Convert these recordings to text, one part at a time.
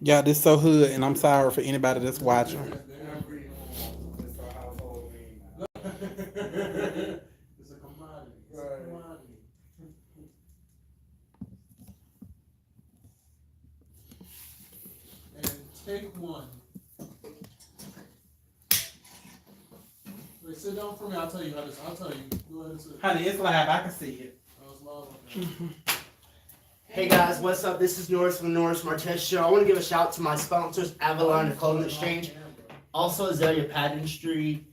Yeah, this so hood, and I'm sorry for anybody that's watching. They're not free on this household name now. It's a commodity. It's a commodity. And take one. Wait, sit down for me. I'll tell you how this. I'll tell you. Go ahead and sit. Honey, it's live. I can see it. Oh, it's loud. Okay. Hey guys, what's up? This is Norris from the Norris Martez Show. I want to give a shout out to my sponsors, Avalon the Clothing Exchange, also Azalea Pageantry.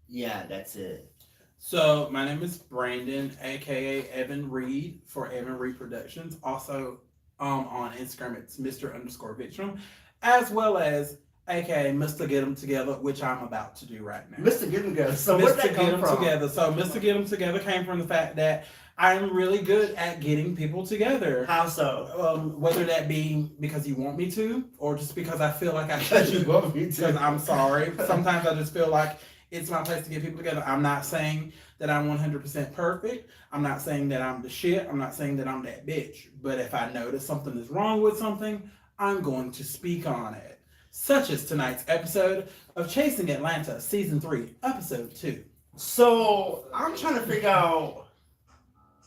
Yeah, that's it. So my name is Brandon, aka Evan Reed for Evan Reed Productions. Also, on Instagram it's Mr_Victim, as well as aka Mr. Get 'Em Together, which I'm about to do right now. Mr. Get 'Em Together. So where'd that come from? Together. So Mr. Get 'Em Together came from the fact that I'm really good at getting people together. How so? Whether that be because you want me to, or just because I feel like I Because should. you want me Because to. I'm sorry. Sometimes I just feel like it's my place to get people together. I'm not saying that I'm 100% perfect. I'm not saying that I'm the shit. I'm not saying that I'm that bitch. But if I notice something is wrong with something, I'm going to speak on it. Such as tonight's episode of Chasing Atlanta, Season 3, Episode 2. So I'm trying to figure out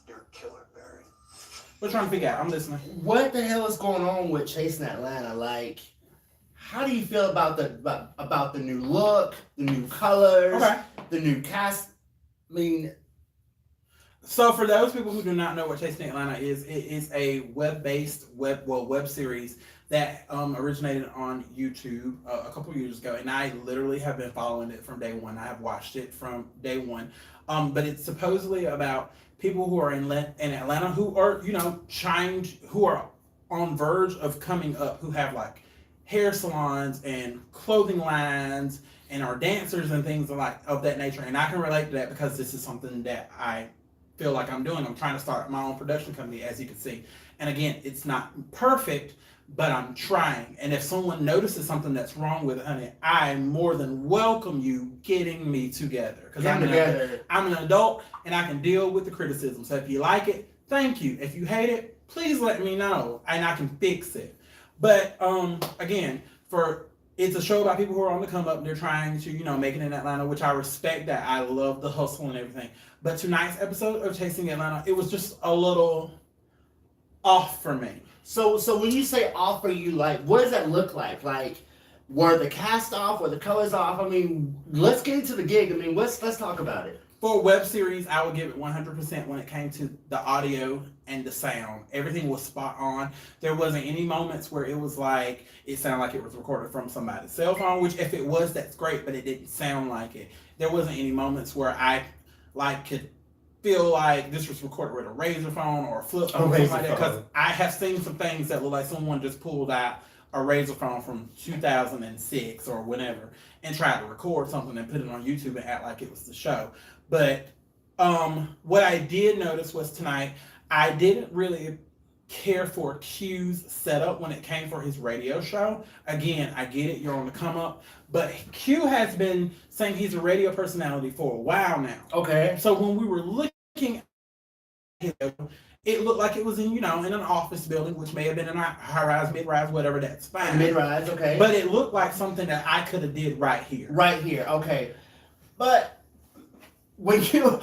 You're a killer, Barry. We're trying to figure out. I'm listening. what the hell is going on with Chasing Atlanta. Like, how do you feel about the new look, the new colors, Okay. the new cast? I mean, So for those people who do not know what Chasing Atlanta is, it is a web-based web series that originated on YouTube a couple years ago, and I literally have been following it from day one. I have watched it from day one, but it's supposedly about people who are in Atlanta who are who are on verge of coming up, who have like hair salons and clothing lines and are dancers and things of that nature. And I can relate to that because this is something that I feel like I'm doing. I'm trying to start my own production company, as you can see. And again, it's not perfect, but I'm trying. And if someone notices something that's wrong with it, honey, I more than welcome you getting me together. Because I'm an adult and I can deal with the criticism. So if you like it, thank you. If you hate it, please let me know and I can fix it. But again, it's a show about people who are on the come up. They're trying to, make it in Atlanta, which I respect that. I love the hustle and everything. But tonight's episode of Chasing Atlanta, it was just a little off for me. so when you say off for you, like, what does that look like? Like, were the cast off? Were the colors off? I mean, let's get into the gig. I mean, let's talk about it. For a web series, I would give it 100% when it came to the audio and the sound. Everything was spot on. There wasn't any moments where it was like, it sounded like it was recorded from somebody's cell phone, which if it was, that's great, but it didn't sound like it. There wasn't any moments where I could feel like this was recorded with a razor phone or a flip phone or something like that. Because I have seen some things that look like someone just pulled out a razor phone from 2006 or whenever and tried to record something and put it on YouTube and act like it was the show. But what I did notice was tonight, I didn't really care for Q's setup when it came for his radio show. Again, I get it, you're on the come up, but Q has been saying he's a radio personality for a while now. Okay. So when we were looking at him, it looked like it was in an office building, which may have been in a high-rise, mid-rise, whatever, that's fine. Mid-rise, okay. But it looked like something that I could have did right here. Right here, okay. But when you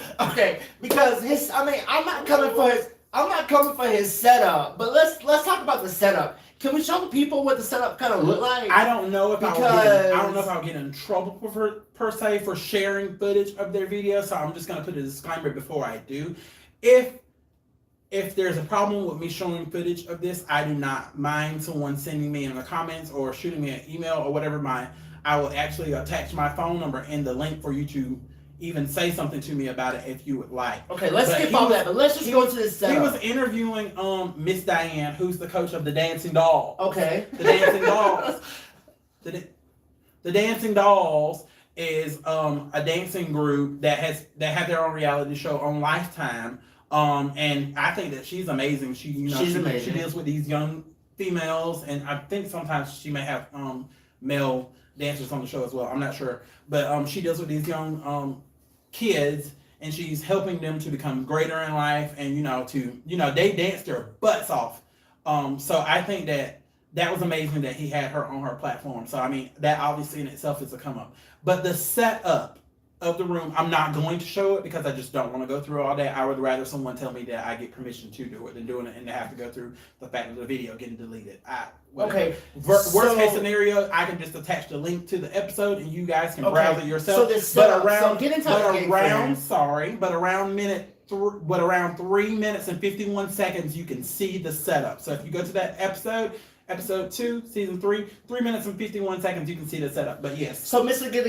because I'm not coming for his setup, but let's talk about the setup. Can we show the people what the setup kind of look like? I don't know if I'll get in trouble per se for sharing footage of their video, so I'm just gonna put a disclaimer before I do. If there's a problem with me showing footage of this, I do not mind someone sending me in the comments or shooting me an email or whatever. I will actually attach my phone number in the link for you to even say something to me about it if you would like. Okay, let's skip all that, but let's just go to this setup. He was interviewing Miss Diane, who's the coach of the Dancing Dolls. Okay. The Dancing Dolls. The Dancing Dolls is a dancing group that have their own reality show on Lifetime. And I think that she's amazing. She's amazing. She deals with these young females, and I think sometimes she may have male dancers on the show as well. I'm not sure, but she deals with these young kids, and she's helping them to become greater in life, and they dance their butts off So I think that was amazing that he had her on her platform. So I mean, that obviously in itself is a come up. But the setup of the room, I'm not going to show it because I just don't want to go through all that. I would rather someone tell me that I get permission to do it than doing it and to have to go through the fact of the video getting deleted. Okay. Worst case scenario, I can just attach the link to the episode and you guys can browse it yourself. So this setup, but around 3 minutes and 51 seconds, you can see the setup. So if you go to that episode 2, season 3, 3 minutes and 51 seconds, you can see the setup. But yes. So Mr. Get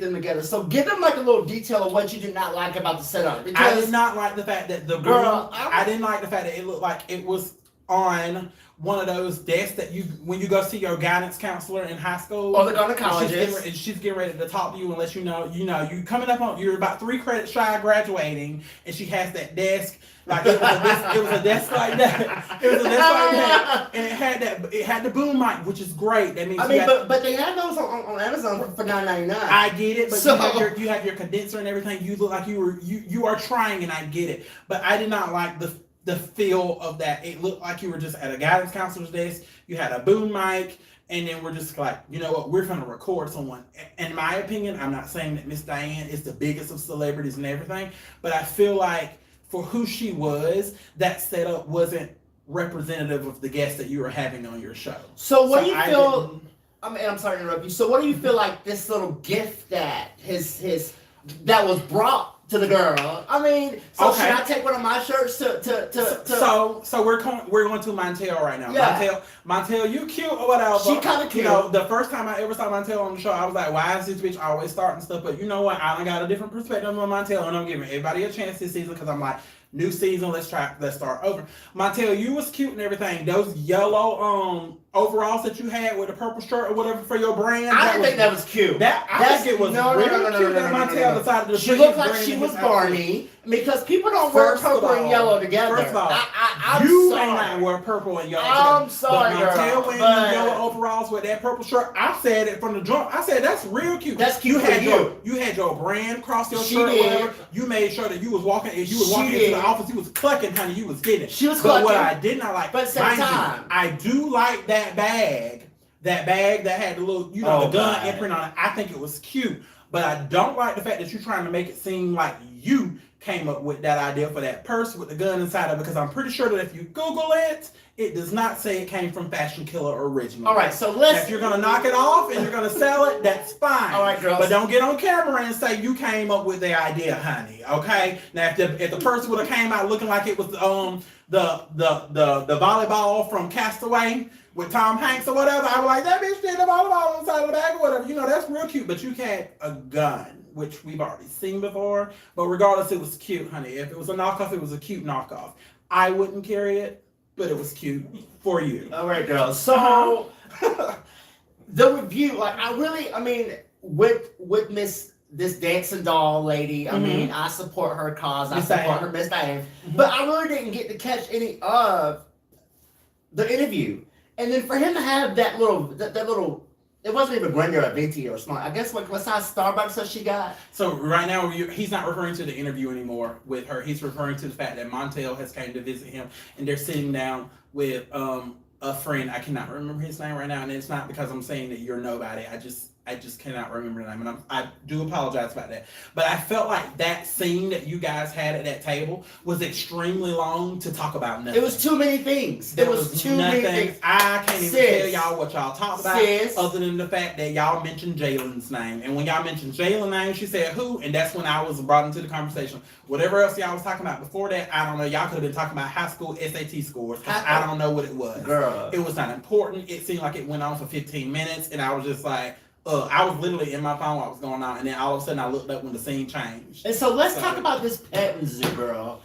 Them Together. So give them like a little detail of what you did not like about the setup. Because I did not like the fact that I didn't like the fact that it looked like it was on one of those desks that when you go see your guidance counselor in high school or the gynecologist, and she's getting ready to talk to you and let you know you coming up on, you're about 3 credits shy of graduating, and she has that desk. Like it was a desk like that. It was a desk like that, and it had the boom mic, which is great. That means but they have those on Amazon for $9.99. I get it, but you have your condenser and everything. You look like you are trying, and I get it. But I did not like the feel of that. It looked like you were just at a guidance counselor's desk. You had a boom mic, and then we're just like, you know what, we're going to record someone. In my opinion, I'm not saying that Miss Diane is the biggest of celebrities and everything, but I feel like for who she was, that setup wasn't representative of the guests that you were having on your show. So what do you feel? I'm sorry to interrupt you. So what do you feel like this little gift that that was brought to the girl? I mean, should I take one of my shirts to So we're going to Montel right now. Yeah. Montel, you cute or whatever. She kind of cute. You know, the first time I ever saw Montel on the show, I was like, why is this bitch always starting stuff? But you know what? I done got a different perspective on Montel, and I'm giving everybody a chance this season because I'm like, new season, let's start over. Montel, you was cute and everything. Those yellow overalls that you had with a purple shirt or whatever for your brand. I didn't think that was cute. I think it was really cute that Montel decided to. She looked like she was Barney because people don't wear purple and yellow together. First of all, I'm you sorry. may not wear purple and yellow. I'm sorry, but Montel wearing but yellow overalls with that purple shirt. I said it from the jump. I said that's real cute. That's cute. You had your brand across your shirt. Whatever. You made sure that you was walking. If you was walking into the office, you was clucking, honey. You was getting it. She was But clucking. what I did not like, but at the same time, I do like that bag. That bag that had the little, the gun imprint on it. I think it was cute. But I don't like the fact that you're trying to make it seem like you came up with that idea for that purse with the gun inside of it. Because I'm pretty sure that if you Google it, it does not say it came from Fashion Killer originally. All right, so if you're gonna knock it off and you're gonna sell it, that's fine. All right, girls. But don't get on camera and say you came up with the idea, honey. Okay. Now, if the person would have came out looking like it was the volleyball from Castaway with Tom Hanks or whatever, I was like, that bitch did the volleyball inside of the bag or whatever. You know, that's real cute. But you had a gun, which we've already seen before. But regardless, it was cute, honey. If it was a knockoff, it was a cute knockoff. I wouldn't carry it, but it was cute for you. All right, girls. So the review, with this dancing doll lady, I mean, I support her cause. I support her, Miss Diane. But I really didn't get to catch any of the interview. And then for him to have that little, it wasn't even Grenier or Venti or Smart. I guess what size Starbucks that she got? So right now, he's not referring to the interview anymore with her. He's referring to the fact that Montel has came to visit him, and they're sitting down with a friend. I cannot remember his name right now, and it's not because I'm saying that you're nobody. I just cannot remember the name, and I do apologize about that. But I felt like that scene that you guys had at that table was extremely long to talk about nothing. It was too many things. It was too many things. I can't even tell y'all what y'all talked about, other than the fact that y'all mentioned Jalen's name. And when y'all mentioned Jalen's name, she said who, and that's when I was brought into the conversation. Whatever else y'all was talking about before that, I don't know. Y'all could have been talking about high school SAT scores. I don't know what it was. Girl. It was not important. It seemed like it went on for 15 minutes, and I was just like, I was literally in my phone while it was going on, and then all of a sudden I looked up when the scene changed. And so let's talk about this petting zoo, girl.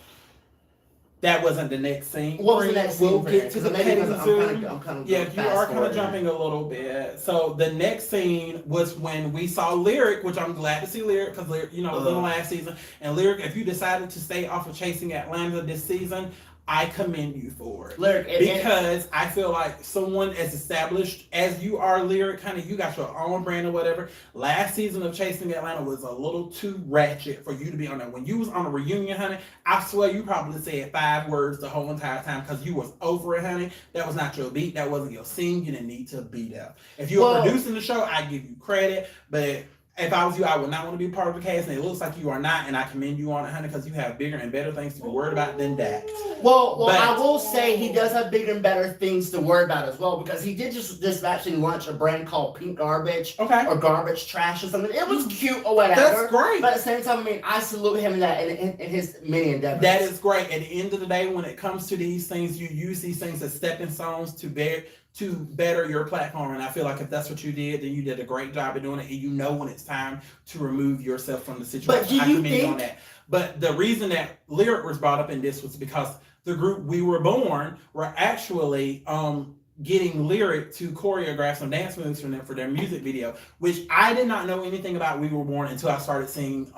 That wasn't the next scene. What was the next scene? We'll get to the petting zoo. I'm kind of Yeah, you are kind of jumping a little bit. So the next scene was when we saw Lyric, which I'm glad to see Lyric because Lyric, it was in the last season. And Lyric, if you decided to stay off of Chasing Atlanta this season, I commend you for it. Lyric, Because I feel like someone as established as you are, Lyric, kind of, you got your own brand or whatever. Last season of Chasing Atlanta was a little too ratchet for you to be on there. When you was on a reunion, honey, I swear you probably said 5 words the whole entire time because you was over it, honey. That was not your beat. That wasn't your scene. You didn't need to be there. If you were producing the show, I give you credit, but if I was you, I would not want to be part of the cast, and it looks like you are not, and I commend you on it, honey, because you have bigger and better things to be worried about than that. Well, I will say he does have bigger and better things to worry about as well, because he did just actually launch a brand called Pink Garbage, or Garbage Trash or something. It was cute or whatever. That's great. But at the same time, I mean, I salute him in that in his many endeavors. That is great. At the end of the day, when it comes to these things, you use these things as stepping stones to better your platform. And I feel like if that's what you did, then you did a great job of doing it, and you know when it's time to remove yourself from the situation. But do you think on that? But the reason that Lyric was brought up in this was because the group We Were Born were actually getting Lyric to choreograph some dance moves for them for their music video, which I did not know anything about We Were Born until I started seeing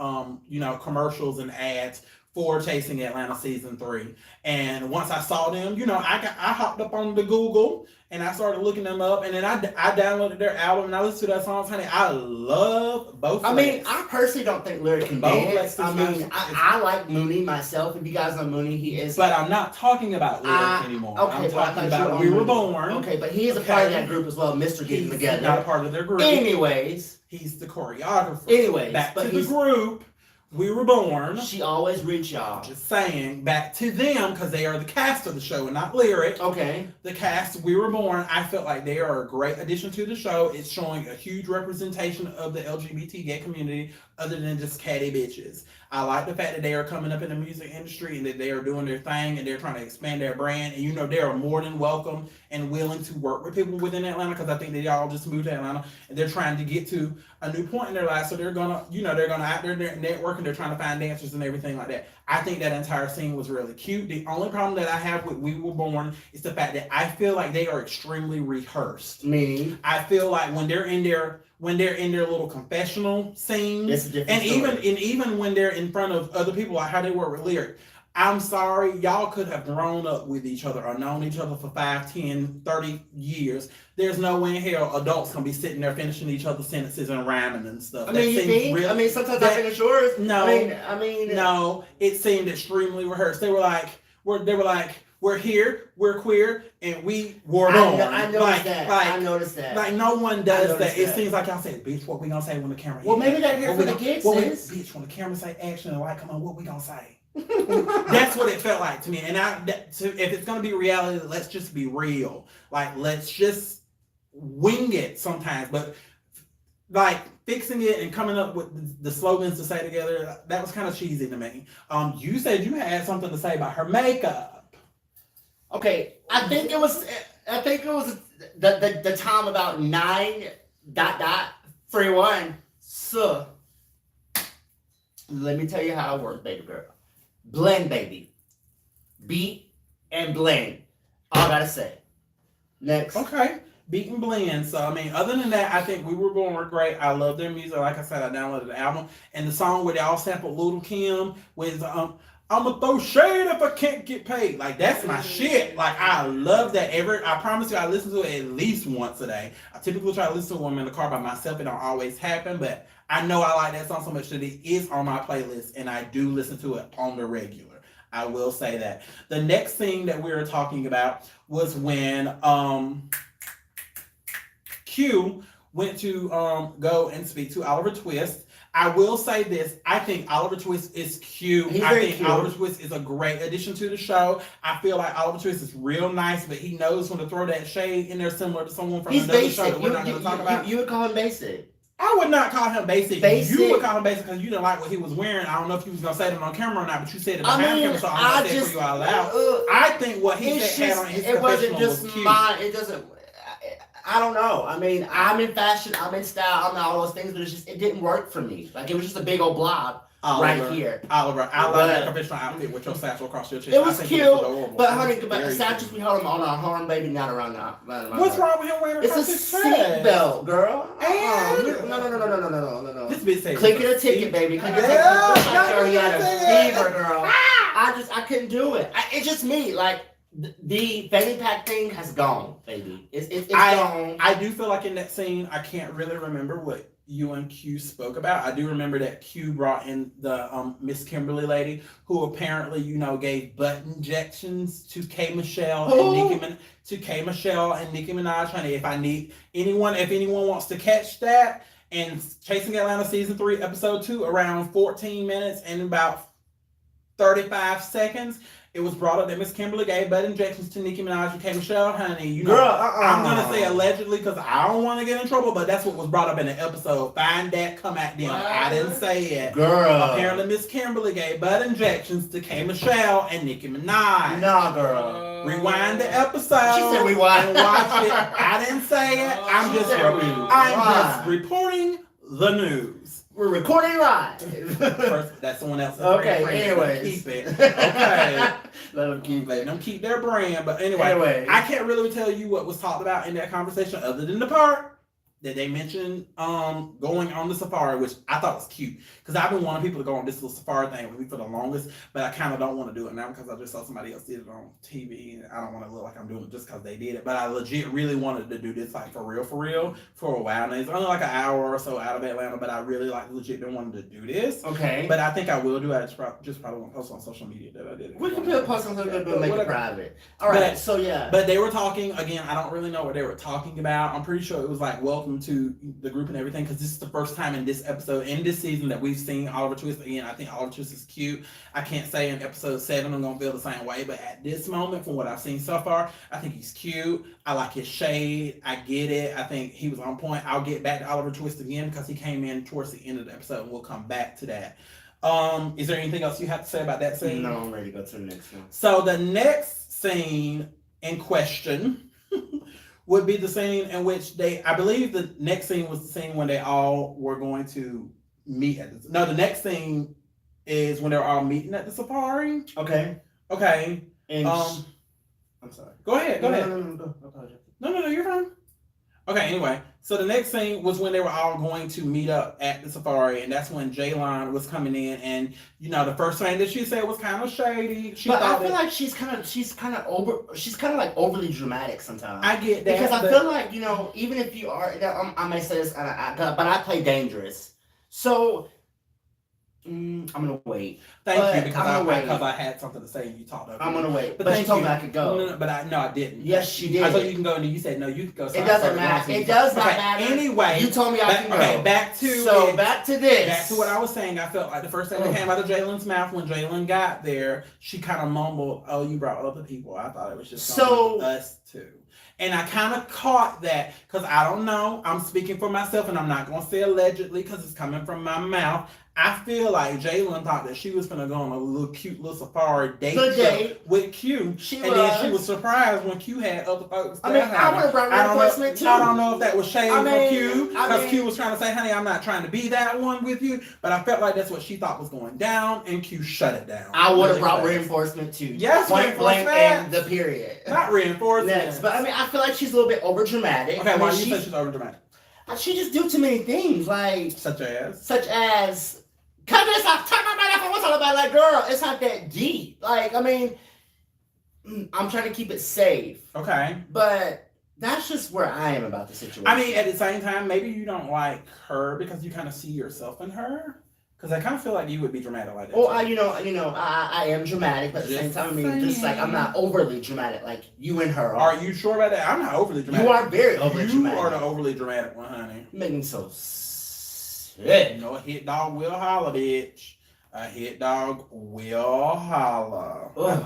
commercials and ads for Chasing Atlanta season 3. And once I saw them, I hopped up on the Google and I started looking them up, and then I downloaded their album and I listened to their songs. Honey, I love both. I mean, I personally don't think Lyric can dance. I mean, I like Mooney myself. If you guys know Mooney, he is. But I'm not talking about Lyric anymore. Okay, I'm talking about We Were Born. Okay, but he is a part of that group as well, Mr. Getting Together. He's not a part of their group. Anyways. He's the choreographer. Anyways. Back to the group. We Were Born. She always reach y'all. Just saying, back to them, because they are the cast of the show and not Lyric. Okay. The cast, We Were Born, I felt like they are a great addition to the show. It's showing a huge representation of the LGBT gay community other than just catty bitches. I like the fact that they are coming up in the music industry and that they are doing their thing and they're trying to expand their brand. And they are more than welcome and willing to work with people within Atlanta, because I think they all just moved to Atlanta and they're trying to get to a new point in their life. So they're gonna, they're gonna out there network and they're trying to find dancers and everything like that. I think that entire scene was really cute. The only problem that I have with We Were Born is the fact that I feel like they are extremely rehearsed. Meaning? I feel like when they're in their little confessional scenes, and even when they're in front of other people, like how they work with Lyric, I'm sorry, y'all could have grown up with each other or known each other for 5, 10, 30 years. There's no way in hell adults gonna be sitting there finishing each other's sentences and rhyming and stuff. I mean, you think? I mean, sometimes I finish yours. No, I mean, no. It seemed extremely rehearsed. They were like, we're here, we're queer, and we were born. I noticed that. I noticed that. Like, no one does that. It seems like y'all said, bitch, what we gonna say when the camera Well, maybe they're here for the gigs, bitch, when the camera say action and light come on, what we gonna say? That's what it felt like to me. And if it's gonna be reality, let's just be real. Like, let's just wing it sometimes. But like fixing it and coming up with the slogans to say together, that was kind of cheesy to me. You said you had something to say about her makeup. Okay, I think it was the time about 9.31. So let me tell you how it works, baby girl. Blend, baby. Beat and blend. All I gotta say. Next. Okay. Beat and blend. So, I mean, other than that, I think We Were Born were great. I love their music. Like I said, I downloaded the album. And the song where they all sampled Lil' Kim with I'ma throw shade if I can't get paid. Like, that's my shit. Like, I love that. I promise you, I listen to it at least once a day. I typically try to listen to them in the car by myself. It don't always happen, but I know I like that song so much that it is on my playlist, and I do listen to it on the regular. I will say that. The next thing that we were talking about was when Q went to go and speak to Oliver Twist. I will say this. I think Oliver Twist is cute. I think cute. Oliver Twist is a great addition to the show. I feel like Oliver Twist is real nice, but he knows when to throw that shade in there, similar to someone from another show that we're not going to talk about. You would call him basic. I would not call him basic. You would call him basic because you didn't like what he was wearing. I don't know if you was going to say that on camera or not, but you said it behind camera, so I'm going to say it for you out loud. I think what he had on his confessional was cute. It doesn't... I don't know. I mean, I'm in fashion, I'm in style, I'm in all those things, but it didn't work for me. Like, it was just a big old blob right here. Oliver, I love that professional outfit with your satchel across your chest. It was cute, but honey, the satchels we hold them on our horn, baby, not around now. What's wrong with him wearing it's a seat belt, girl. And No. This bitch says click it a ticket, baby. Click it a ticket. I know you got a fever, girl. I I couldn't do it. It's just me. Like the fanny pack thing has gone, baby. It's gone. I do feel like in that scene, I can't really remember what you and Q spoke about. I do remember that Q brought in the Miss Kimberly lady, who apparently, gave butt injections to K Michelle and Nicki Minaj. Honey, if anyone wants to catch that, and Chasing Atlanta season 3, episode 2, around 14 minutes and about 35 seconds. It was brought up that Miss Kimberly gave butt injections to Nicki Minaj and K Michelle, honey. Girl, I'm gonna say allegedly because I don't want to get in trouble, but that's what was brought up in the episode. Find that, come at them. I didn't say it. Girl. Apparently, Miss Kimberly gave butt injections to K Michelle and Nicki Minaj. Nah, girl. Rewind the episode. She said rewind. And watch it. I didn't say it. I'm just reporting the news. We're recording live. First, that's someone else's Okay, brand. anyways. Keep it. Okay. Let them keep their brand. But anyway, I can't really tell you what was talked about in that conversation other than the part that they mentioned going on the safari, which I thought was cute. Because I've been wanting people to go on this little safari thing with me for the longest, but I kind of don't want to do it now because I just saw somebody else did it on TV, and I don't want to look like I'm doing it just because they did it. But I legit really wanted to do this like for real for a while. And it's only like an hour or so out of Atlanta, but I really legit been wanting to do this. Okay. But I think I will do it. I just probably won't post on social media that I did it. We can put a post on social media, but make it private. All But right, so yeah. But they were talking, again, I don't really know what they were talking about. I'm pretty sure it was like welcome to the group and everything, because this is the first time in this episode, in this season, that we've seen Oliver Twist. Again, I think Oliver Twist is cute. I can't say in episode 7 I'm going to feel the same way, but at this moment, from what I've seen so far, I think he's cute. I like his shade. I get it. I think he was on point. I'll get back to Oliver Twist again because he came in towards the end of the episode, and we'll come back to that. Is there anything else you have to say about that scene? No, I'm ready to go to the next one. So the next scene in question would be the scene in which I believe the next scene was the scene when they all were going to meet at the next scene is when they're all meeting at the safari. Okay. And I'm sorry. Go ahead. No, You're fine. Okay, anyway, so the next scene was when they were all going to meet up at the safari, and that's when Jaylon was coming in, and the first thing that she said was kind of shady. I feel like she's kind of like overly dramatic sometimes. I get that because I feel like even if you are, I may say this, but I play dangerous, so. I'm gonna wait. Thank you, because I had something to say and you talked over. I'm gonna wait. But you told me I could go. No, but I didn't. Yes, she did. I thought you can go, and you said no. You could go. It doesn't matter. It does not matter. Anyway, you told me I can go. Okay, back to this. Back to what I was saying. I felt like the first thing that came out of Jaylon's mouth when Jaylon got there, she kind of mumbled, "Oh, you brought other people." I thought it was just us two. And I kind of caught that because I don't know. I'm speaking for myself, and I'm not going to say allegedly because it's coming from my mouth. I feel like Jaylon thought that she was going to go on a cute little safari date with Q. Then she was surprised when Q had other folks there. I would have brought reinforcement too. I don't know if that was shade from Q, because Q was trying to say, honey, I'm not trying to be that one with you. But I felt like that's what she thought was going down, and Q shut it down. I would have brought reinforcement too. Yes, point blank and the period. Not reinforcement. Yes, but I feel like she's a little bit over dramatic. Okay, why do you say she's over dramatic? She just do too many things, like such as. Cut this off. Turn my mind off. What's all about? Like, girl, it's not that deep. Like, I'm trying to keep it safe. Okay. But that's just where I am about the situation. At the same time, maybe you don't like her because you kind of see yourself in her. Because I kind of feel like you would be dramatic like that. Oh, I am dramatic, but at the same time, just like I'm not overly dramatic like you and her are. Are you sure about that? I'm not overly dramatic. You are very overly dramatic. You are the overly dramatic one, honey. You make me so sick. A hit dog will holler, bitch. A hit dog will holler. Ugh.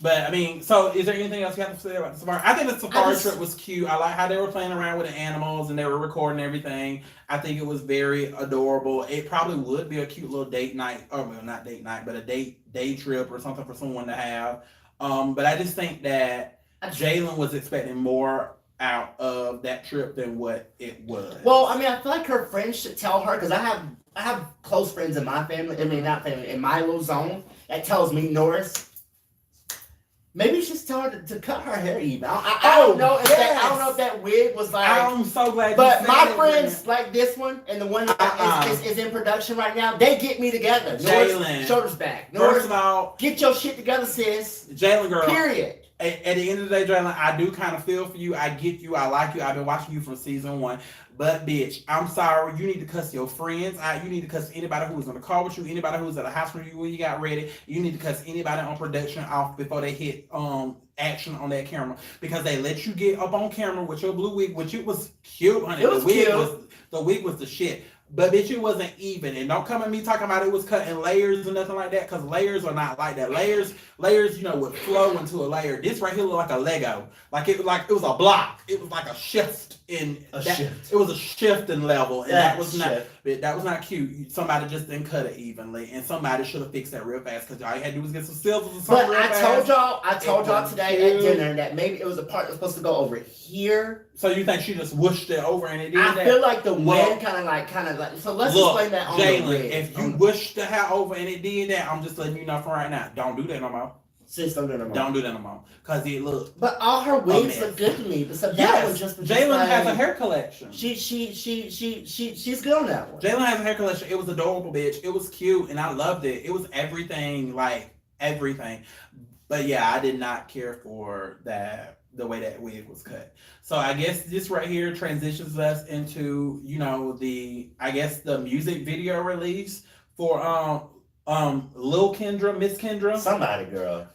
But so is there anything else you have to say about the safari? I think the safari trip was cute. I like how they were playing around with the animals and they were recording everything. I think it was very adorable. It probably would be a cute little date night, or well, not date night, but a day trip or something for someone to have. But I just think that Jaylon was expecting more out of that trip than what it was. Well, I feel like her friends should tell her, because I have close friends in my family. Not family, in my little zone that tells me, Norris, Maybe you should tell her to cut her hair even. I Oh, don't know if yes. I don't know if that wig was like. I'm so glad. But you my said friends like this one and the one that is in production right now, they get me together. Jalen. Shoulders back. First of all, Get your shit together, sis. Jalen girl. Period. At the end of the day, Jalen, I do kind of feel for you. I get you. I like you. I've been watching you from season 1. But bitch, I'm sorry. You need to cuss your friends out. You need to cuss anybody who was on the call with you. Anybody who was at the house with you when you got ready. You need to cuss anybody on production off before they hit action on that camera, because they let you get up on camera with your blue wig, which it was cute, honey. It was cute. The wig was the shit. But bitch, it wasn't even. And don't come at me talking about it was cut in layers or nothing like that, because layers are not like that. Layers, you know, would flow into a layer. This right here looked like a Lego. Like it was a block. It was like a shift in shift. It was a shift in level. And that was not cute. Somebody just didn't cut it evenly. And somebody should have fixed that real fast, because all you had to do was get some silvers or something. But I told y'all today at dinner that maybe it was a part that was supposed to go over here. So you think she just whooshed it over and it did that? I feel like the wind kind of like. So let's explain that on Jalen, the rig. if you whooshed the hair over and it did that, I'm just letting you know from right now. Don't do that no more. Sis, don't do that no more. Don't do that no more. Because it look. But all her wigs look good to me. But that one just Jalen like, has a hair collection. She's good on that one. Jalen has a hair collection. It was adorable, bitch. It was cute and I loved it. It was everything, like everything. But yeah, I did not care for that. The way that wig was cut. So I guess this right here transitions us into, you know, the music video release for Lil Kendra, Miss Kendra. Somebody, girl.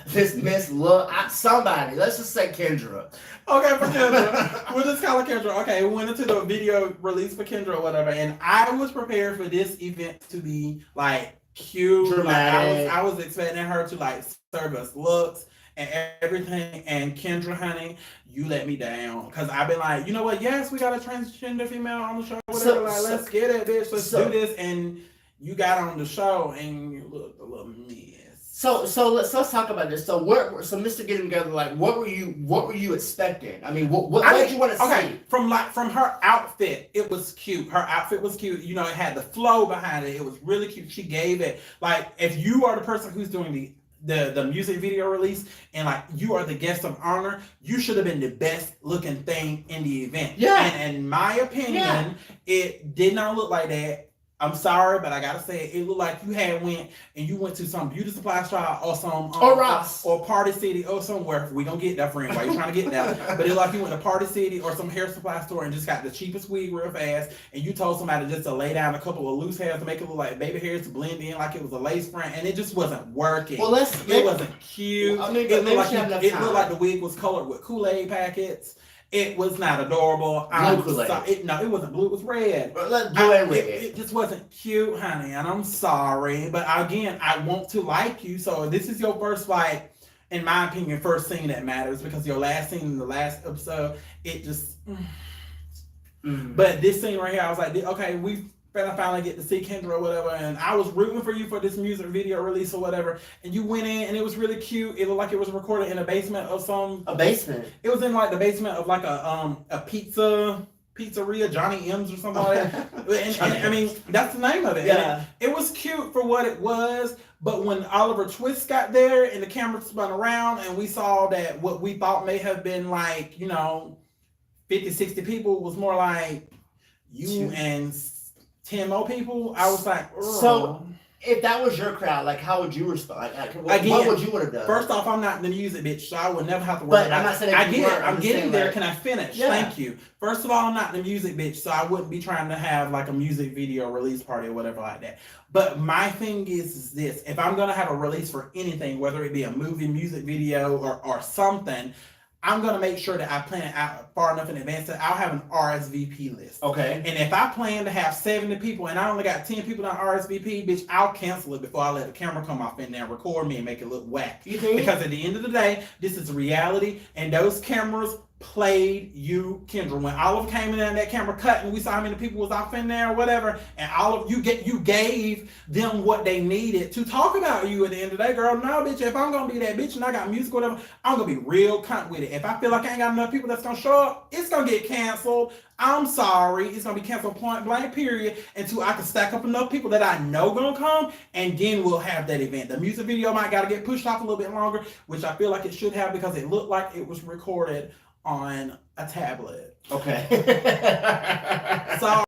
This Miss Lil somebody. Let's just say Kendra. Okay, for Kendra. We'll just call her Kendra. Okay, we went into the video release for Kendra or whatever, and I was prepared for this event to be like cute. Dramatic. Like, I was expecting her to like serve us looks and everything, and Kendra, honey, you let me down, because I've been like, you know what, yes, we got a transgender female on the show, whatever, let's get it, bitch, let's do this, and you got on the show, and you looked a little mess. So let's talk about this. So Mr. Getting Together, like, what were you expecting? I mean, what did you want to see? Okay, from her outfit, it was cute. Her outfit was cute. You know, it had the flow behind it. It was really cute. She gave it, like, if you are the person who's doing the music video release and like you are the guest of honor, you should have been the best looking thing in the event. Yeah. And in my opinion, it did not look like that. I'm sorry, but I gotta say it looked like you went to some beauty supply shop or some or Ross or Party City or somewhere. We gonna get that, friend. Why you trying to get that? But it looked like you went to Party City or some hair supply store and just got the cheapest wig real fast, and you told somebody just to lay down a couple of loose hairs to make it look like baby hairs to blend in like it was a lace front, and it just wasn't working. Well, it wasn't cute. Well, I mean, it looked like the wig was colored with Kool-Aid packets. It was not adorable. It wasn't blue. It was red. It just wasn't cute, honey. And I'm sorry, but again, I want to like you. So this is your first, like, in my opinion, first scene that matters, because your last scene in the last episode, it just. But this scene right here, I was like, okay, we finally get to see Kendra or whatever, and I was rooting for you for this music video release or whatever, and you went in and it was really cute. It looked like it was recorded in a basement of a basement. It was in like the basement of like a pizzeria, Johnny M's or something like that. and I mean, that's the name of it. Yeah. It was cute for what it was, but when Oliver Twist got there and the camera spun around and we saw that what we thought may have been like, 50, 60 people was more like you and 10 more people, I was like, ugh. So if that was your crowd, like, how would you respond? Like, what would you would have done? First off, I'm not in the music, bitch, so I would never have to worry about it. I'm not saying I get it. I'm getting there. Like, can I finish? Yeah. Thank you. First of all, I'm not in the music, bitch, so I wouldn't be trying to have like a music video release party or whatever like that. But my thing is this: if I'm gonna have a release for anything, whether it be a movie, music video, or something, I'm going to make sure that I plan it out far enough in advance that I'll have an RSVP list. Okay. And if I plan to have 70 people and I only got 10 people on RSVP, bitch, I'll cancel it before I let the camera come off in there and record me and make it look whack. You think? Because at the end of the day, this is reality, and those cameras played you, Kendra. When Olive came in there and that camera cut and we saw how many people was off in there or whatever, and Olive, you gave them what they needed to talk about you at the end of the day, girl. No, bitch, if I'm gonna be that bitch and I got music or whatever, I'm gonna be real cunt with it. If I feel like I ain't got enough people that's gonna show up, it's gonna get canceled. I'm sorry, it's gonna be canceled point blank period until I can stack up enough people that I know gonna come, and then we'll have that event. The music video might gotta get pushed off a little bit longer, which I feel like it should have because it looked like it was recorded on a tablet. Okay. Sorry.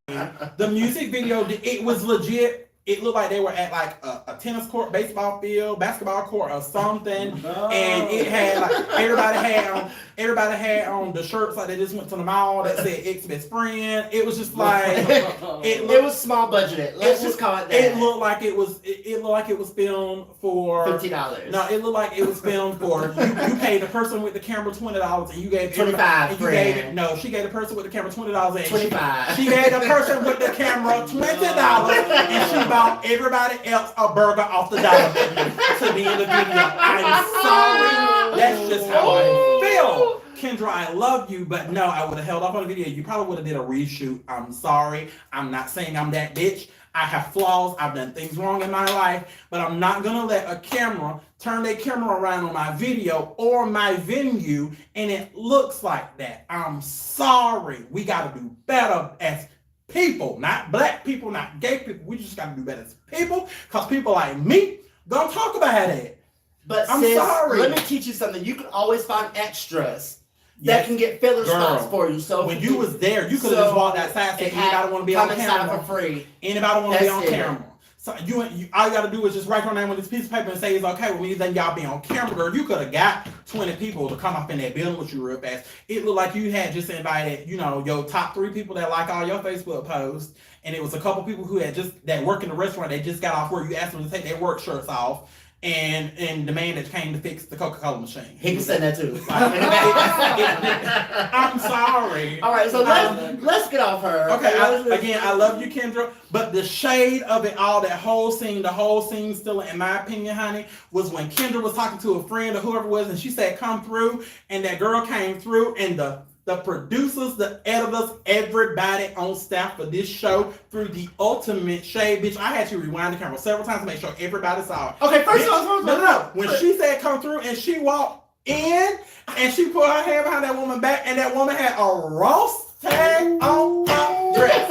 The music video, it was legit. It looked like they were at like a tennis court, baseball field, basketball court, or something. And it had like everybody had on the shirts like they just went to the mall that said ex-best friend. It was just like it was small budgeted. Let's just call it that. It looked like it was filmed for $50. No, it looked like it was filmed for you paid the person with the camera $20 and you gave $25. No, she gave the person with the camera $20 and $25. She gave the person with the camera $20 and she bought everybody else a burger off the dollar to be in the video. I'm sorry. That's just how I feel. Kendra, I love you, but no, I would have held off on the video. You probably would have did a reshoot. I'm sorry. I'm not saying I'm that bitch. I have flaws. I've done things wrong in my life, but I'm not going to let a camera turn their camera around on my video or my venue, and it looks like that. I'm sorry. We got to do better as people, not black people, not gay people. We just got to do better as people, because people like me don't talk about it. But I'm sis, sorry. let me teach you something. You can always find extras that can get filler spots for you. So when you was there, you could have just walked outside and said, anybody want to be on camera for free. Anybody want to be on camera. So you all you got to do is just write your name on this piece of paper and say it's okay with me. Then y'all be on camera, girl. You could have got 20 people to come up in that building with you real fast. It looked like you had just invited, your top 3 people that like all your Facebook posts, and it was a couple people who had that work in the restaurant. They just got off work. You asked them to take their work shirts off. And the man that came to fix the Coca-Cola machine. He can say that too. I'm sorry. All right, so let's get off her. Okay, again, I love you, Kendra, but the shade of it all, the whole scene still, in my opinion, honey, was when Kendra was talking to a friend or whoever it was, and she said, come through, and that girl came through, and the producers, the editors, everybody on staff for this show threw the ultimate shade. Bitch, I had to rewind the camera several times to make sure everybody saw it. Okay, first of all, no. When she said come through and she walked in and she put her hand behind that woman's back and that woman had a Ross tag on her dress.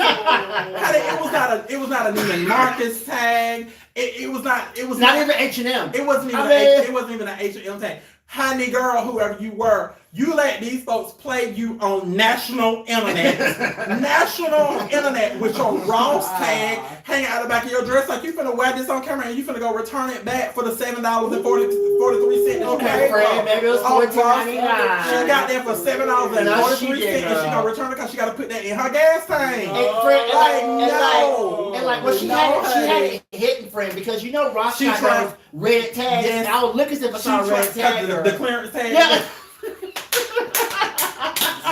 It was not a Neiman Marcus tag. It was not even H&M. It wasn't even an H&M tag. Honey girl, whoever you were, you let these folks play you on national internet. National internet with your Ross tag hanging out the back of your dress like you finna wear this on camera and you finna go return it back for the $7.43. Okay, Fred, maybe it was $14.99. She got there for $7.43 and she gonna return it because she gotta put that in her gas tank. And Fred, and when she had it hidden, friend, because Ross got those red tags. Yes. And I was looking at the red tag. The clearance tag. Yeah.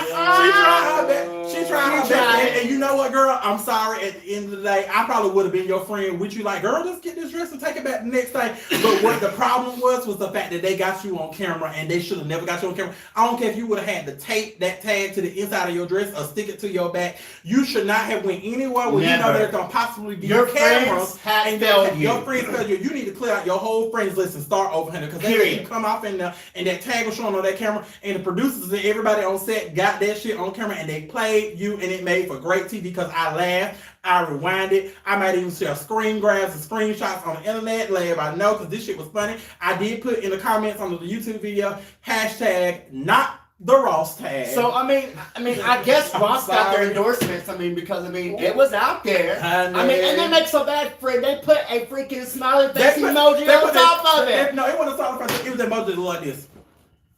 She tried her best. And you know what, girl? I'm sorry. At the end of the day, I probably would have been your friend with you. Like, girl, just get this dress and take it back the next day. But what the problem was the fact that they got you on camera and they should have never got you on camera. I don't care if you would have had to tape that tag to the inside of your dress or stick it to your back. You should not have went anywhere where you know there's going to possibly be your cameras. And your friends failed you. You need to clear out your whole friends list and start over here. Because they come off in there and that tag was showing on that camera and the producers and everybody on set got that shit on camera and they played you and it made for great TV because I laughed, I rewinded, I might even share screen grabs and screenshots on the internet, let everybody know because this shit was funny. I did put in the comments under the YouTube video, hashtag not the Ross tag. So I guess Ross got their endorsements. Because it was out there. And they make so bad, friend. They put a freaking smiley face emoji on top of it. No, it wasn't a smiley face. It was an emoji like this.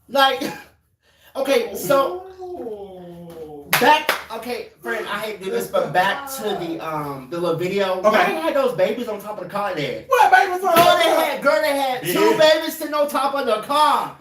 Like, okay, so friend, I hate to do this, but back to the little video. Okay. They had those babies on top of the car there. What babies on top of the car? They had 2 babies sitting on top of the car.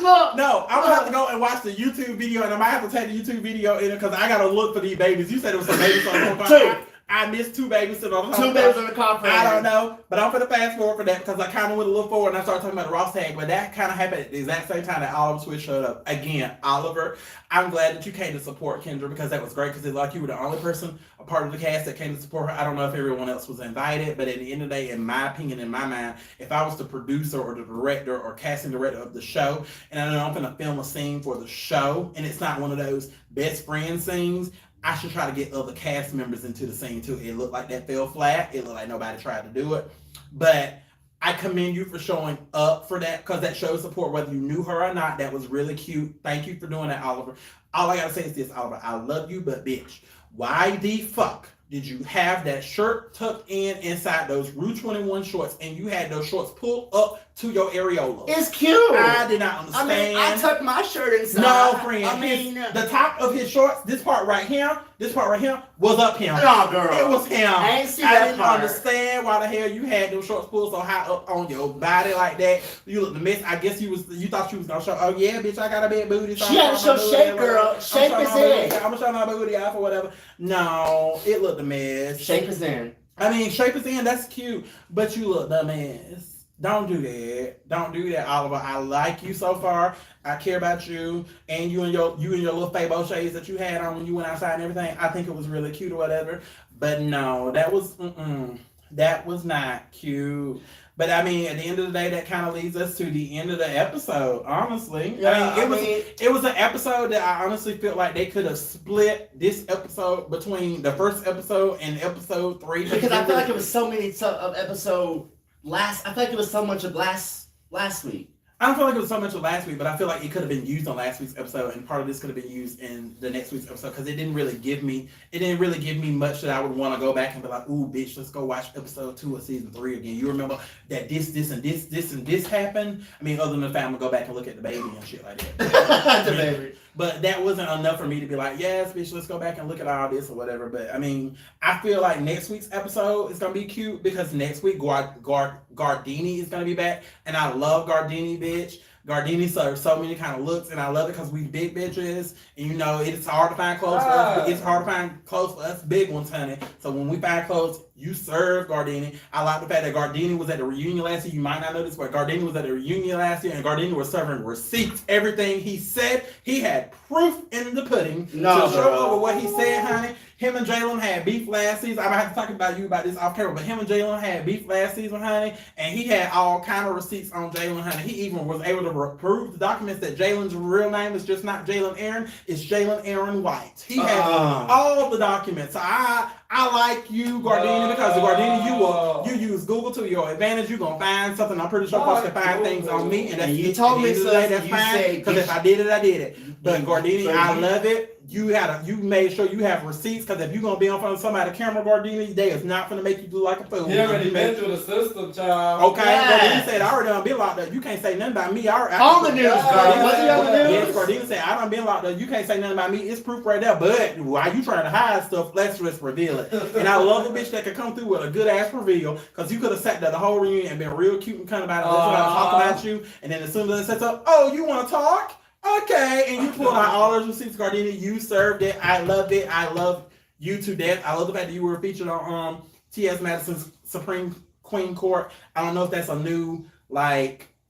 Look. No, I'm gonna have to go and watch the YouTube video, and I might have to take the YouTube video in it because I gotta look for these babies. You said it was some babies on the car. I missed two babies sitting on the Two babies on the car frame. I don't know, but I'm gonna fast forward for that because I kind of went a little forward and I started talking about the Ross tag, but that kind of happened at the exact same time that Oliver Twist showed up. Again, Oliver, I'm glad that you came to support Kendra because that was great because it's like you were the only person, a part of the cast that came to support her. I don't know if everyone else was invited, but at the end of the day, in my opinion, in my mind, if I was the producer or the director or casting director of the show, and I know I'm gonna film a scene for the show, and it's not one of those best friend scenes, I should try to get other cast members into the scene too. It looked like that fell flat. It looked like nobody tried to do it. But I commend you for showing up for that because that shows support whether you knew her or not. That was really cute. Thank you for doing that, Oliver. All I gotta say is this, Oliver. I love you, but bitch, why the fuck did you have that shirt tucked in inside those Rue 21 shorts and you had those shorts pulled up to your areola? It's cute. I did not understand. I mean, I tucked my shirt inside. No, friend. I mean, the top of his shorts, this part right here, was up him. No, girl. It was him. I ain't see that didn't part. understand why the hell you had them shorts pulled so high up on your body like that. You looked a mess. I guess you thought you was gonna show. Oh yeah, bitch, I got a big booty. So She had to show shape, girl. Shape is in. I'm gonna show my booty off or whatever. No, it looked a mess. Shape is in. I mean, shape is in. That's cute, but you look a mess. Don't do that. Don't do that, Oliver. I like you so far. I care about you and you and your little Fabo shades that you had on when you went outside and everything. I think it was really cute or whatever. But no, that was not cute. But I mean, at the end of the day, that kind of leads us to the end of the episode. Honestly, Yeah, it was an episode that I honestly feel like they could have split this episode between the first episode and episode 3 Because I feel like it was so many of episode last. I feel like it was so much of last week. I don't feel like it was so much of last week, but I feel like it could have been used on last week's episode, and part of this could have been used in the next week's episode because it didn't really give me much that I would want to go back and be like, ooh, bitch, let's go watch episode 2 of season 3 again. You remember that this and this happened? I mean, other than the fact I'm gonna go back and look at the baby and shit like that. The baby. But that wasn't enough for me to be like, yes, bitch, let's go back and look at all this or whatever. But I mean, I feel like next week's episode is gonna be cute because next week Gardini is gonna be back, and I love Gardini, bitch. Gardini serves so many kind of looks, and I love it because we big bitches, and you know it's hard to find clothes for us. It's hard to find clothes for us big ones, honey. So when we find clothes, you serve Gardini. I like the fact that Gardini was at the reunion last year. You might not know this, but Gardini was at the reunion last year, and Gardini was serving receipts. Everything he said, he had proof in the pudding to show over what he said, honey. Him and Jalen had beef last season. I might have to talk about this off camera, but him and Jalen had beef last season, honey, and he had all kind of receipts on Jalen, honey. He even was able to prove the documents that Jalen's real name is just not Jalen Aaron, it's Jalen Aaron White. He had all the documents. So I like you, Gardini, because Gardini, you use Google to your advantage. You're gonna find something. I'm pretty sure folks can find things on me, and that's you told me so. That's fine. Because if I did it, I did it. But Gardini, I love it. You made sure you have receipts, because if you're gonna be on front of somebody's camera, Gardini, they is not gonna make you do like a fool. He already been through the system, child. Okay, Gardini said I already done been locked up. You can't say nothing about me. On the news, Gardini. Was he on the news? Yes, Gardini said I done been locked up. You can't say nothing about me. It's proof right there. But why you trying to hide stuff? Let's just reveal it. And I love a bitch that could come through with a good ass reveal, because you could have sat there the whole reunion and been real cute and kind about it. That's what I was talking about you. And then as soon as it sets up, oh, you want to talk? Okay, and you pulled out all those receipts, Gardini. You served it. I loved it. I love you to death. I love the fact that you were featured on T.S. Madison's Supreme Queen Court. I don't know if that's a new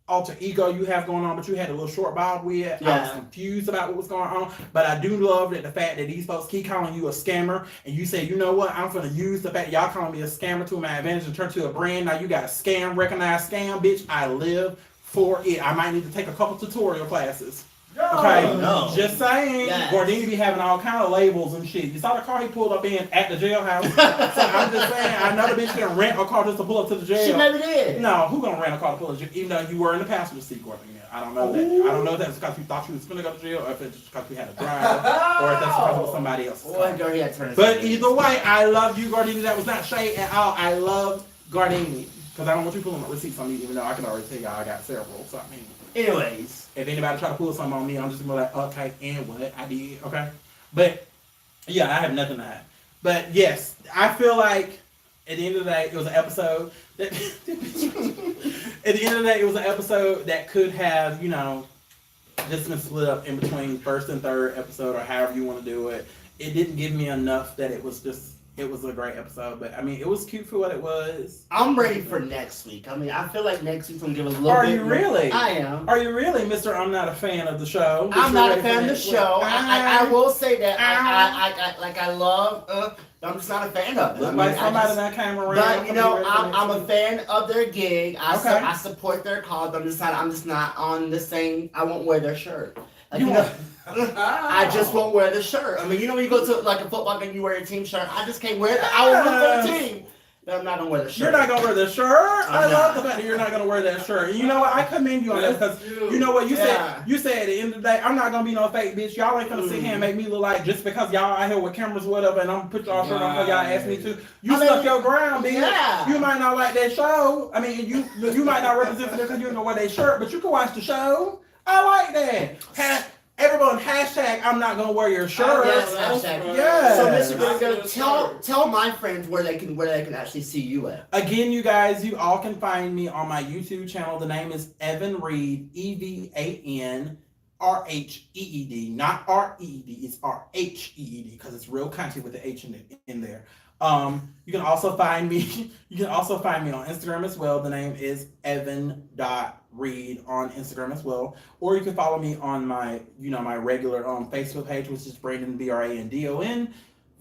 alter ego you have going on, but you had a little short bob with. Yeah. I was confused about what was going on, but I do love that the fact that these folks keep calling you a scammer, and you say, you know what, I'm going to use the fact that y'all calling me a scammer to my advantage and turn to a brand. Now you got scam, recognize scam, bitch. I live for it. I might need to take a couple tutorial classes. Okay, no. Just saying. Yes. Gardini be having all kind of labels and shit. You saw the car he pulled up in at the jailhouse. So I'm just saying, I know the bitch can rent a car just to pull up to the jail. She never did. No, who gonna rent a car to pull up to jail? Even though you were in the passenger seat, Gardini. I don't know that. I don't know if that's because you thought you was gonna go to jail, or if it's just because we had a driver, or if that's because it was somebody else. But either way, I love you, Gardini. That was not shade at all. I love Gardini. Because I don't want you pulling my receipts on me, even though I can already tell y'all I got several. So I mean, anyways, if anybody try to pull something on me, I'm just gonna be like, okay, and what I did, okay. But yeah, I have nothing to hide. But yes, I feel like at the end of the day, it was an episode that at the end of the day, it was an episode that could have, just been split up in between first and third episode, or however you want to do it. It didn't give me enough that it was just it was a great episode. But I mean, it was cute for what it was. I'm ready for next week. I mean, I feel like next week's gonna give a little Are bit. you really? I am. Are you really, Mr. I'm not a fan of the show? I'm You're not ready a for fan of the next week? show. I will say that I love. I'm just not a fan of it. Look I mean, like I somebody just- that came around. But you know, Are you ready for I'm next a week? fan of their gig. Okay. I support their cause. I'm just not on the same. I won't wear their shirt. Like, You you know, won't. I just won't wear the shirt. I mean, you know, when you go to like a football game, you wear your team shirt. I just can't wear it. I will root for the team. But I'm not gonna wear the shirt. You're not gonna wear the shirt. I I'm love not. the fact that you're not gonna wear that shirt. And you know what? I commend you on that because you know what you Yeah. said. You said at the end of the day, I'm not gonna be no fake bitch. Y'all ain't gonna sit here and make me look like just because y'all out here with cameras, whatever, and I'm gonna put y'all shirt on because y'all asked me to. You I mean, stuck your ground, bitch. yeah. You might not like that show. I mean, you might not represent for them because you don't know wear that shirt, but you can watch the show. I like that. Everyone, hashtag I'm not gonna wear your shirt. Yes, hashtag. Yeah. So, Mr. Gringo, tell my friends where they can actually see you at. Again, you guys, you all can find me on my YouTube channel. The name is Evan Reed, EVAN RHEED, not REED. It's RHEED because it's real country with the H in there. You can also find me. You can also find me on Instagram as well. The name is Evan.Reed on Instagram as well. Or you can follow me on my, my regular Facebook page, which is Brandon BRANDON,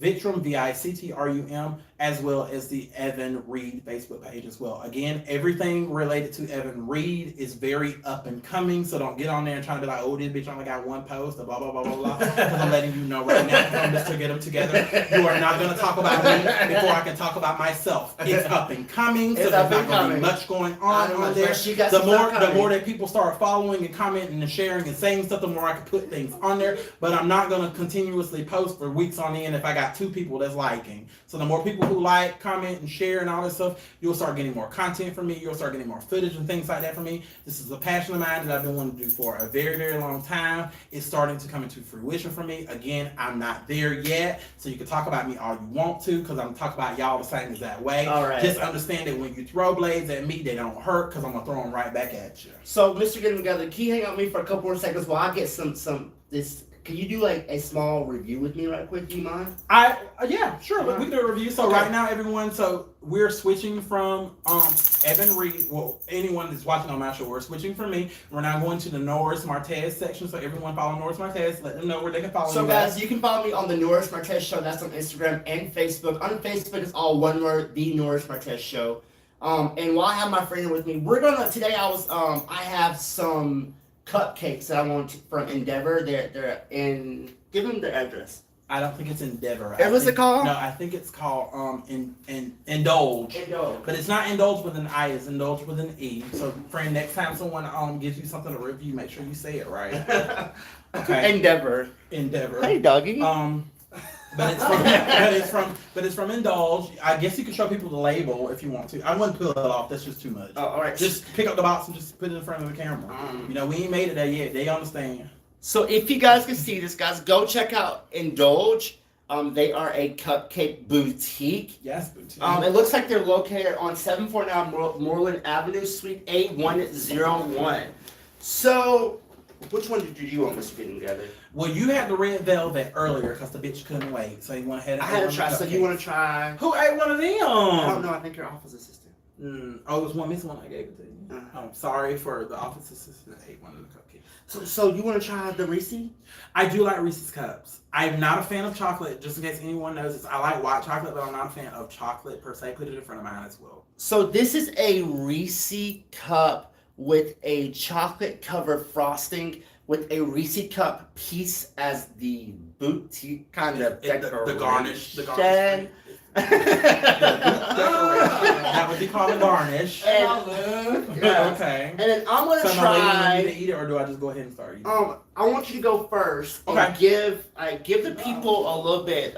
Victrum VICTRUM, as well as the Evan Reed Facebook page as well. Again, everything related to Evan Reed is very up and coming, so don't get on there and try to be like, oh, this bitch only got one post, or blah, blah, blah, blah, blah. Because I'm letting you know right now, I'm just to get them together. You are not going to talk about me before I can talk about myself. It's up and coming, so It's there's up not and going to be coming. much going on there. She got The some stuff more coming. that people start following and commenting and sharing and saying stuff, the more I can put things on there. But I'm not going to continuously post for weeks on end if I got 2 people that's liking. So the more people who like, comment, and share and all this stuff, you'll start getting more content from me. You'll start getting more footage and things like that from me. This is a passion of mine that I've been wanting to do for a very, very long time. It's starting to come into fruition for me. Again, I'm not there yet, so you can talk about me all you want to, because I'm talking about y'all the same exact way. All right. Just understand that when you throw blades at me, they don't hurt, because I'm going to throw them right back at you. So, Mr. Getting Together, can you hang out with me for a couple more seconds while I get this? Can you do like a small review with me right quick? Do you mind? Yeah, sure. We can do a review. So Okay. right now, everyone, so we're switching from Evan Reed. Well, anyone that's watching on my show, we're switching from me. We're now going to the Norris Martez section. So everyone follow Norris Martez. Let them know where they can follow So, me. guys, you can follow me on the Norris Martez Show. That's on Instagram and Facebook. On Facebook, it's all one word: the Norris Martez Show. And while I have my friend with me, today. I have some cupcakes that I want from Endeavor. They're in. Give them their address. I don't think it's Endeavor. What's it called? No, I think it's called Indulge. Indulge. But it's not Indulge with an I, it's Indulge with an E. So, friend, next time someone gives you something to review, make sure you say it right. Okay. Endeavor. Endeavor. Hey, doggy. But it's from Indulge. I guess you can show people the label if you want to. I wouldn't pull it off. That's just too much. Oh, all right. Just pick up the box and just put it in front of the camera. We ain't made it there yet. They understand. So if you guys can see this, guys, go check out Indulge. They are a cupcake boutique. Yes, boutique. It looks like they're located on 749 Moreland Avenue, Suite A101. So, which one did you want, Mr. Getting Together? Well, you had the red velvet earlier because the bitch couldn't wait, so you went ahead and I had ate to try. one of So the you cupcakes. want to try? Who ate one of them? I don't know. I think your office assistant. Oh, it was one missing one. I gave it to you. I'm sorry for the office assistant that ate one of the cupcakes. So you want to try the Reese? I do like Reese's Cups. I'm not a fan of chocolate, just in case anyone knows this. I like white chocolate, but I'm not a fan of chocolate per se. Put it in front of mine as well. So this is a Reese cup with a chocolate covered frosting with a Reese cup piece as the boutique kind of The garnish. The decoration. garnish. That would be called a garnish. Yeah. Okay. And then I'm gonna So am I waiting on you to try. eat it, or do I just go ahead and start eating? I want you to go first. And Okay. give the people a little bit.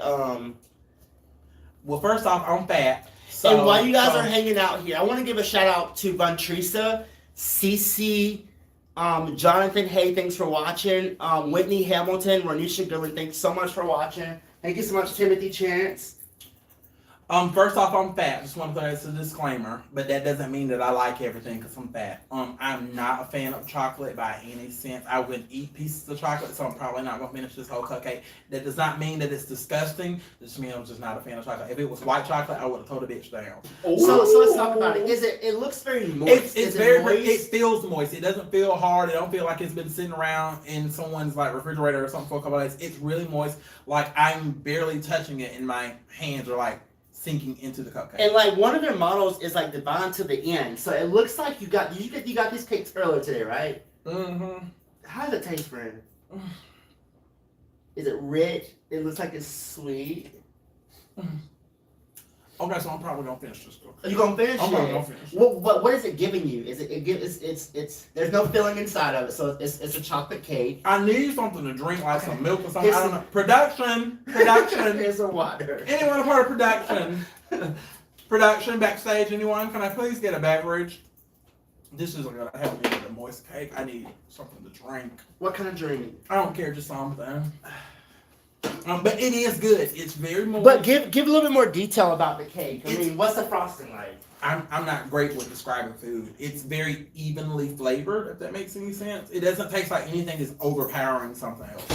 Well, first off, I'm fat. So, And while you guys are hanging out here, I want to give a shout out to Von Teresa, Cece, Jonathan. Hey, thanks for watching. Whitney Hamilton, Renisha Goodwin, thanks so much for watching. Thank you so much, Timothy Chance. First off, I'm fat. Just want to throw this a disclaimer, but that doesn't mean that I like everything because I'm fat. I'm not a fan of chocolate by any sense. I would eat pieces of chocolate, so I'm probably not gonna finish this whole cupcake. That does not mean that it's disgusting. It just means I'm just not a fan of chocolate. If it was white chocolate, I would have told a bitch down. So let's talk about it. It looks very moist. It's Is very, moist? it feels moist. It doesn't feel hard. It don't feel like it's been sitting around in someone's like refrigerator or something for a couple of days. It's really moist. Like I'm barely touching it, and my hands are like sinking into the cupcake. And like one of their models is like the bond to the end, so it looks like you got these cakes earlier today, right? Mm-hmm. How does it taste, friend? Is it rich? It looks like it's sweet. Okay, so I'm probably gonna finish this cookie. Are you gonna finish I'm it? probably gonna finish it. What is it giving you? Is it gives it's there's no filling inside of it, so it's a chocolate cake. I need something to drink, like some milk or something. Here's I don't know. Production. Here's some water. Anyone a part of production? Production backstage. Anyone? Can I please get a beverage? This isn't gonna help me with a moist cake. I need something to drink. What kind of drink? I don't care, just something. But it is good. It's very moist. But give a little bit more detail about the cake. I mean, what's the frosting like? I'm not great with describing food. It's very evenly flavored, if that makes any sense. It doesn't taste like anything is overpowering something else.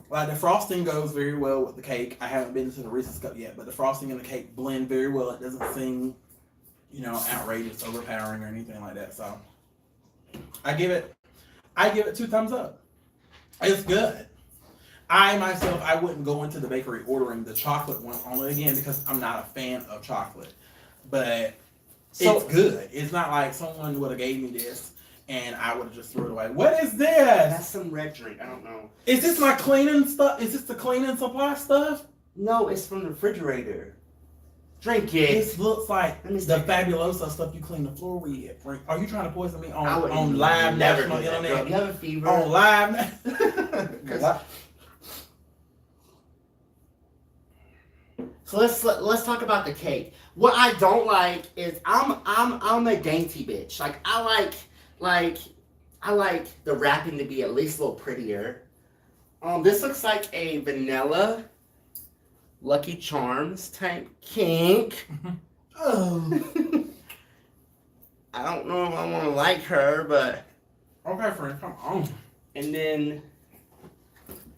Like the frosting goes very well with the cake. I haven't been to the Reese's Cup yet, but the frosting and the cake blend very well. It doesn't seem, outrageous, overpowering, or anything like that. So I give it 2 thumbs up. It's good. I wouldn't go into the bakery ordering the chocolate one only again because I'm not a fan of chocolate. But it's good. It's not like someone would have gave me this and I would have just threw it away. What is this? That's some red drink. I don't know. Is this my cleaning stuff? Is this the cleaning supply stuff? No, it's from the refrigerator. Drink it. This looks like Let me the see. Fabulosa stuff you clean the floor with. Are you trying to poison me I would on live never national do that, girl. internet? You have a fever. On live. So let's talk about the cake. What I don't like is I'm a dainty bitch. Like I like the wrapping to be at least a little prettier. This looks like a vanilla Lucky Charms type cake. Oh. I don't know if I want to like her, but Okay, friend, come on. and then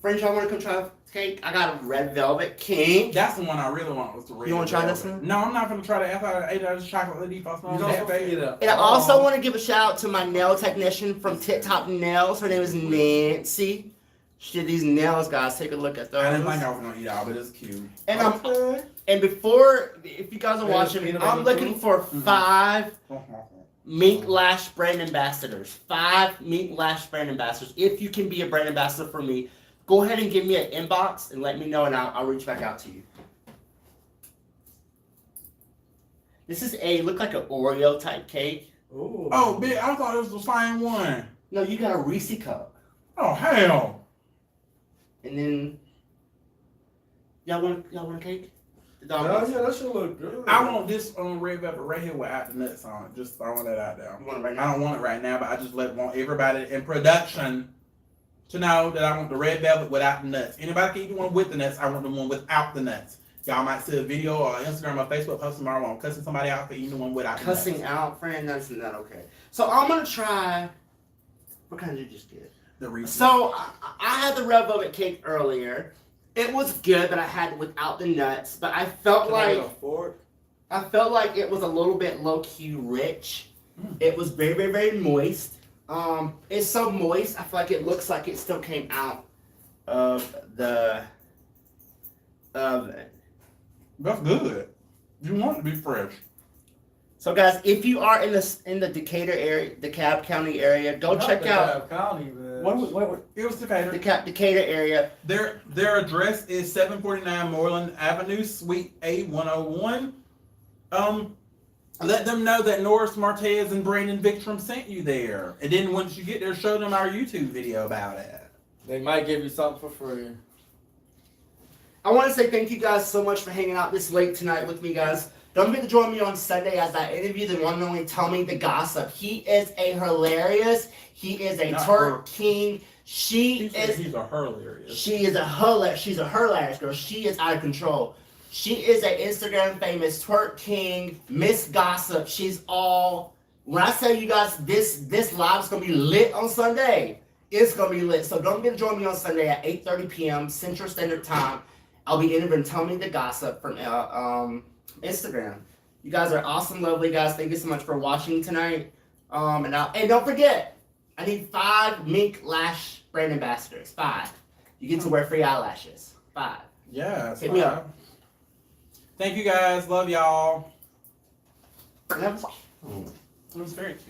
friends, y'all want to come try the cake? I got a red velvet cake. That's the one I really want was the red. You wanna try velvet. this one? No, I'm not gonna try that. After I ate that chocolate leaf, I You don't feed it up. And I also want to give a shout out to my nail technician from Tip Top Nails. Her name is Nancy. She did these nails, guys. Take a look at those. I didn't think I was gonna eat all, but it's cute. And before, if you guys are watching, peanut I'm butter looking too? for 5 Mink Lash brand ambassadors. 5 Mink Lash brand ambassadors. If you can be a brand ambassador for me, go ahead and give me an inbox and let me know, and I'll reach back out to you. This is look like an Oreo type cake. Ooh. Oh, bitch, I thought it was the same one. No, you got a Reese cup. Oh, hell. And then y'all want a cake? The dog Yeah, wants- yeah, that should look good. I want this red velvet right here without the nuts on it. Just throwing that out there. You want it right now? I don't want it right now, but I just want everybody in production to know that I want the red velvet without the nuts. Anybody can eat the one with the nuts. I want the one without the nuts. Y'all might see a video or Instagram or Facebook post tomorrow on cussing somebody out for eating the one without the nuts. Cussing out, friend, that's not okay. So I'm gonna try. What kind did you just get? The Reese's. So I had the red velvet cake earlier. It was good, but I had it without the nuts. But I felt Can I like get a fork? it was a little bit low key rich. Mm. It was very, very, very moist. It's so moist. I feel like it looks like it still came out of the oven. That's good. You want it to be fresh. So guys, if you are in the Decatur area, DeKalb County area, go Not check the out County, man. what It was Decatur. Decatur area. Their address is 749 Moreland Avenue, Suite A101. Let them know that Norris Martez and Brandon Victram sent you there. And then once you get there, show them our YouTube video about it. They might give you something for free. I want to say thank you guys so much for hanging out this late tonight with me, guys. Don't forget to join me on Sunday as I interview the one and only Tommy the Gossip. He is a hilarious. He is a Not twerk her. king. She is He's a hilarious. She is a hilarious. She's a hilarious girl. She is out of control. She is an Instagram famous twerk king, Miss Gossip. She's all. When I say you guys, this live is gonna be lit on Sunday. It's gonna be lit. So don't forget to join me on Sunday at 8:30 p.m. Central Standard Time. I'll be interviewing Tony the Gossip from Instagram. You guys are awesome, lovely guys. Thank you so much for watching tonight. And don't forget, I need 5 Mink Lash brand ambassadors. 5. You get to wear free eyelashes. 5. Yeah. Hit me up. Thank you guys. Love y'all. Never- It was very cute.